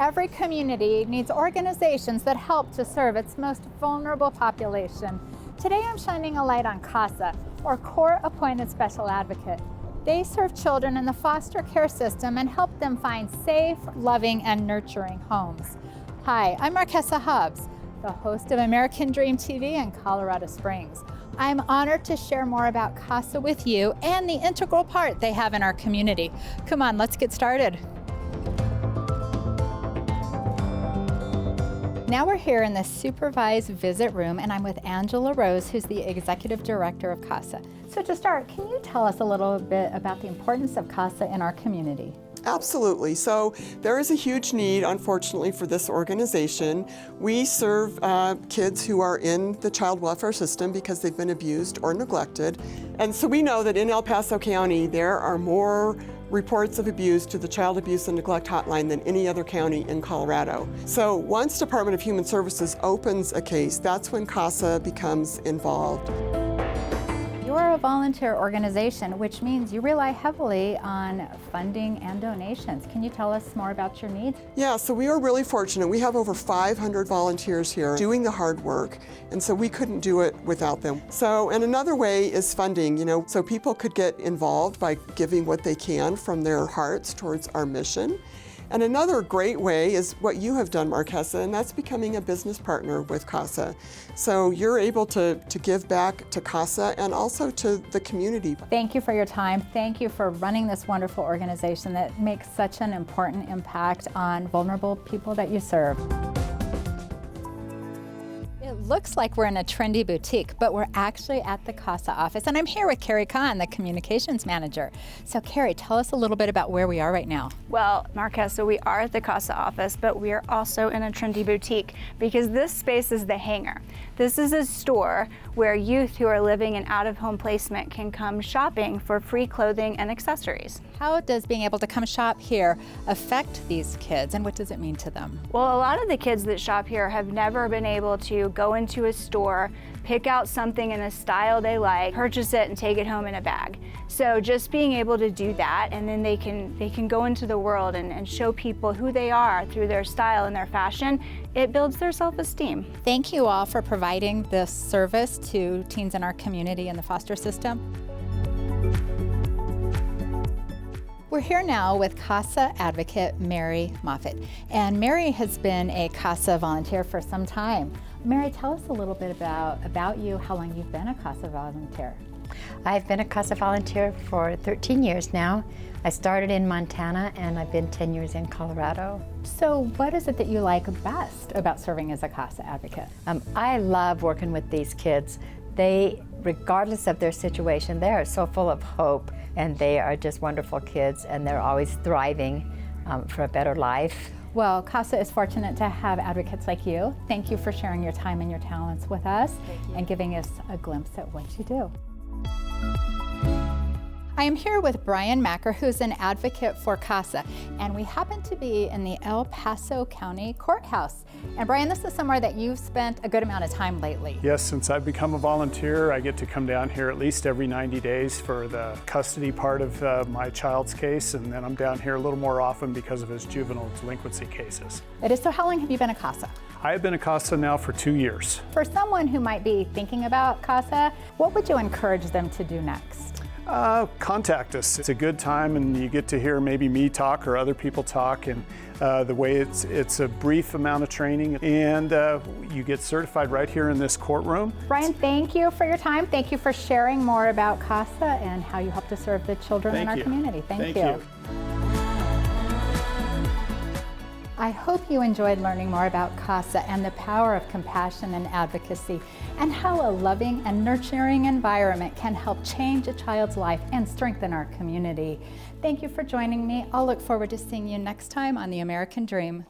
Every community needs organizations that help to serve its most vulnerable population. Today I'm shining a light on Casa, or Court-Appointed Special Advocate. They serve children in the foster care system and help them find safe, loving, and nurturing homes. Hi, I'm Marquesa Hobbs, the host of American Dream TV in Colorado Springs. I'm honored to share more about Casa with you and the integral part they have in our community. Come on, let's get started. Now we're here in the supervised visit room, and I'm with Angela Rose, who's the executive director of Casa. So to start, can you tell us a little bit about the importance of Casa in our community? Absolutely. So there is a huge need, unfortunately, for this organization. We serve kids who are in the child welfare system because they've been abused or neglected. And so we know that in El Paso County, there are more reports of abuse to the Child Abuse and Neglect Hotline than any other county in Colorado. So once Department of Human Services opens a case, that's when Casa becomes involved. You're a volunteer organization, which means you rely heavily on funding and donations. Can you tell us more about your needs? Yeah, so we are really fortunate. We have over 500 volunteers here doing the hard work, and so we couldn't do it without them. So, and another way is funding, so people could get involved by giving what they can from their hearts towards our mission. And another great way is what you have done, Marquesa, and that's becoming a business partner with Casa. So you're able to give back to Casa and also to the community. Thank you for your time. Thank you for running this wonderful organization that makes such an important impact on vulnerable people that you serve. It looks like we're in a trendy boutique, but we're actually at the Casa office, and I'm here with Carrie Kahn, the communications manager. So Carrie, tell us a little bit about where we are right now. Well, Marquesa, we are at the Casa office, but we are also in a trendy boutique because this space is the hangar. This is a store where youth who are living in out-of-home placement can come shopping for free clothing and accessories. How does being able to come shop here affect these kids, and what does it mean to them? Well, a lot of the kids that shop here have never been able to go into a store, pick out something in a style they like, purchase it, and take it home in a bag. So just being able to do that, and then they can go into the world and show people who they are through their style and their fashion, it builds their self-esteem. Thank you all for providing this service to teens in our community and the foster system. We're here now with Casa advocate Mary Moffitt, and Mary has been a Casa volunteer for some time. Mary, tell us a little bit about you, how long you've been a Casa volunteer. I've been a Casa volunteer for 13 years now. I started in Montana and I've been 10 years in Colorado. So what is it that you like best about serving as a Casa advocate? I love working with these kids. They, regardless of their situation, they are so full of hope, and they are just wonderful kids, and they're always thriving for a better life. Well, Casa is fortunate to have advocates like you. Thank you for sharing your time and your talents with us and giving us a glimpse at what you do. I am here with Brian Macker, who's an advocate for Casa, and we happen to be in the El Paso County Courthouse. And Brian, this is somewhere that you've spent a good amount of time lately. Yes, since I've become a volunteer, I get to come down here at least every 90 days for the custody part of my child's case, and then I'm down here a little more often because of his juvenile delinquency cases. It is. So how long have you been a Casa? I have been a Casa now for 2 years. For someone who might be thinking about Casa, what would you encourage them to do next? Contact us. It's a good time, and you get to hear maybe me talk or other people talk, and the way it's a brief amount of training, and you get certified right here in this courtroom. Brian, thank you for your time. Thank you for sharing more about Casa and how you help to serve the children in our community. Thank you. I hope you enjoyed learning more about Casa and the power of compassion and advocacy, and how a loving and nurturing environment can help change a child's life and strengthen our community. Thank you for joining me. I'll look forward to seeing you next time on The American Dream.